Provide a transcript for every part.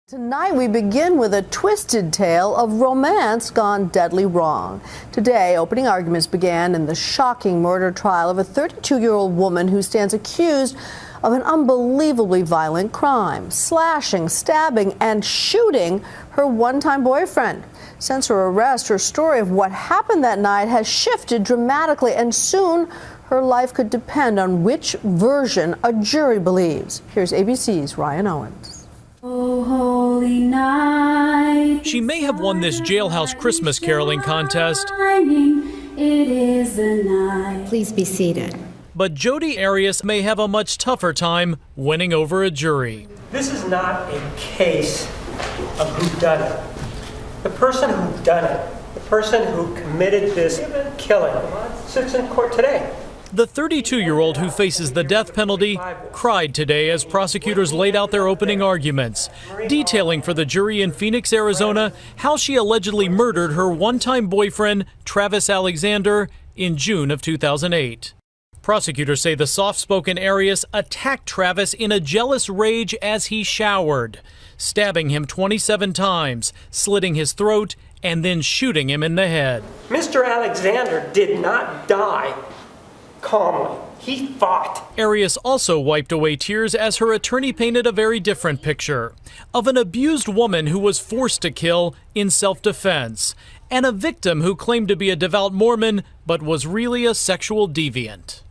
Tonight we begin with a twisted tale of romance gone deadly wrong. Today, opening arguments began in the shocking murder trial of a 32-year-old woman who stands accused of an unbelievably violent crime, slashing, stabbing, and shooting her one-time boyfriend. Since her arrest, her story of what happened that night has shifted dramatically, and soon her life could depend on which version a jury believes. Here's ABC's Ryan Owens. Oh, holy night. She may have won this jailhouse Christmas caroling contest. It is the night. Please be seated. But Jodi Arias may have a much tougher time winning over a jury. This is not a case of whodunit. The person who done it, the person who committed this killing, sits in court today. The 32-year-old who faces the death penalty cried today as prosecutors laid out their opening arguments, detailing for the jury in Phoenix, Arizona, how she allegedly murdered her one-time boyfriend, Travis Alexander, in June of 2008. Prosecutors say the soft-spoken Arias attacked Travis in a jealous rage as he showered, stabbing him 27 times, slitting his throat, and then shooting him in the head. Mr. Alexander did not die calmly. He fought. Arias also wiped away tears as her attorney painted a very different picture of an abused woman who was forced to kill in self-defense, and a victim who claimed to be a devout Mormon but was really a sexual deviant.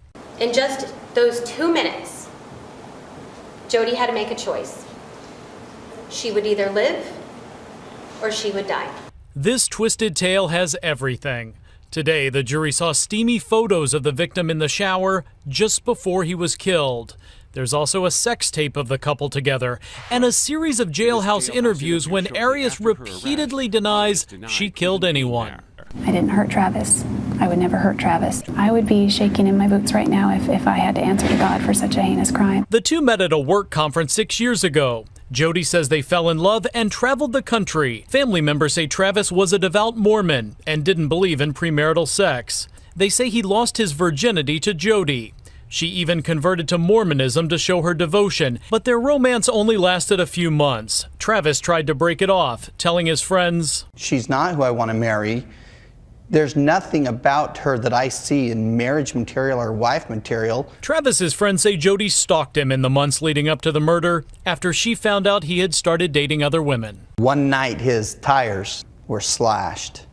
In just those 2 minutes, Jodi had to make a choice. She would either live or she would die. This twisted tale has everything. Today, the jury saw steamy photos of the victim in the shower just before he was killed. There's also a sex tape of the couple together and a series of jailhouse interviews when Arias repeatedly denies she killed anyone. I didn't hurt Travis. I would never hurt Travis. I would be shaking in my boots right now if I had to answer to God for such a heinous crime. The two met at a work conference 6 years ago. Jodi says they fell in love and traveled the country. Family members say Travis was a devout Mormon and didn't believe in premarital sex. They say he lost his virginity to Jodi. She even converted to Mormonism to show her devotion, but their romance only lasted a few months. Travis tried to break it off, telling his friends, "She's not who I want to marry. There's nothing about her that I see in marriage material or wife material." Travis's friends say Jodi stalked him in the months leading up to the murder after she found out he had started dating other women. One night his tires were slashed,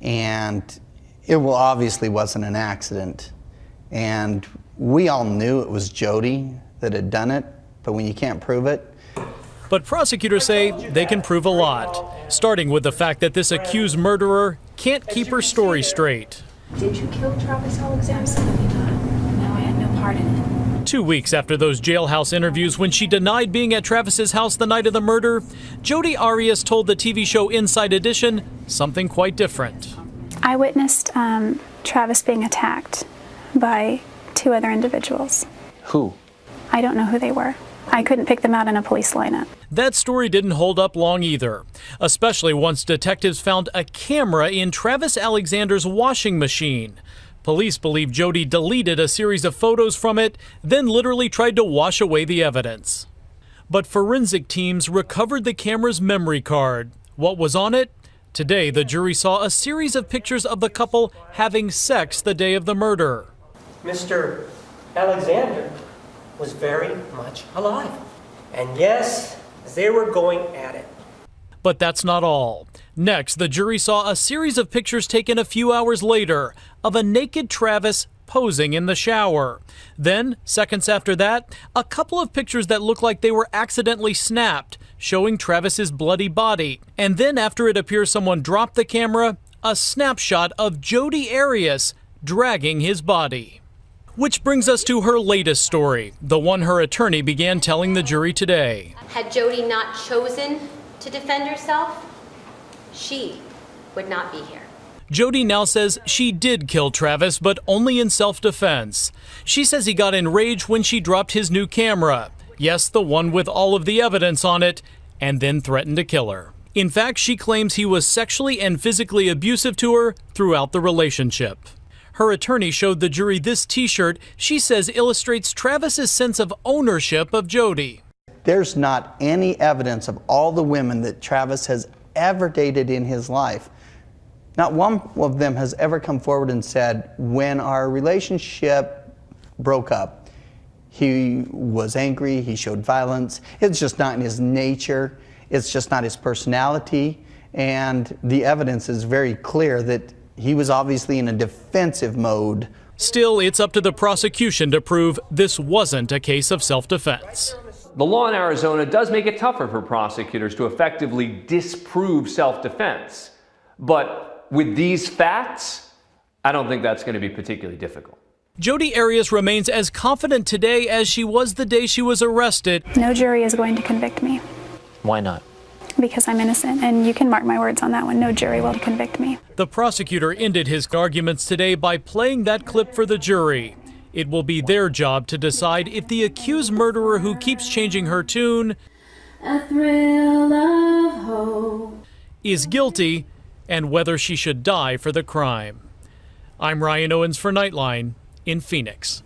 and it obviously wasn't an accident. And we all knew it was Jodi that had done it, but when you can't prove it. But prosecutors say they can prove a lot, starting with the fact that this accused murderer can't keep her story straight. Did you kill Travis Alexander? Absolutely not. No, I had no part in it. 2 weeks after those jailhouse interviews when she denied being at Travis's house the night of the murder, Jodi Arias told the TV show Inside Edition something quite different. I witnessed Travis being attacked by 2 other individuals. Who? I don't know who they were. I couldn't pick them out in a police lineup. That story didn't hold up long either, especially once detectives found a camera in Travis Alexander's washing machine. Police believe Jodi deleted a series of photos from it, then literally tried to wash away the evidence. But forensic teams recovered the camera's memory card. What was on it? Today, the jury saw a series of pictures of the couple having sex the day of the murder. Mr. Alexander was very much alive. And yes, they were going at it. But that's not all. Next, the jury saw a series of pictures taken a few hours later of a naked Travis posing in the shower. Then, seconds after that, a couple of pictures that look like they were accidentally snapped, showing Travis's bloody body. And then, after it appears someone dropped the camera, a snapshot of Jodi Arias dragging his body. Which brings us to her latest story, the one her attorney began telling the jury today. Had Jodi not chosen to defend herself, she would not be here. Jodi now says she did kill Travis, but only in self-defense. She says he got enraged when she dropped his new camera. Yes, the one with all of the evidence on it, and then threatened to kill her. In fact, she claims he was sexually and physically abusive to her throughout the relationship. Her attorney showed the jury this t-shirt she says illustrates Travis's sense of ownership of Jodi. There's not any evidence of all the women that Travis has ever dated in his life. Not one of them has ever come forward and said, when our relationship broke up, he was angry, he showed violence. It's just not in his nature. It's just not his personality. And the evidence is very clear that he was obviously in a defensive mode. Still, it's up to the prosecution to prove this wasn't a case of self-defense. The law in Arizona does make it tougher for prosecutors to effectively disprove self-defense. But with these facts, I don't think that's going to be particularly difficult. Jodi Ariz remains as confident today as she was the day she was arrested. No jury is going to convict me. Why not? Because I'm innocent, and you can mark my words on that one. No jury will convict me. The prosecutor ended his arguments today by playing that clip for the jury. It will be their job to decide if the accused murderer who keeps changing her tune A thrill of hope. is guilty and whether she should die for the crime. I'm Ryan Owens for Nightline in Phoenix.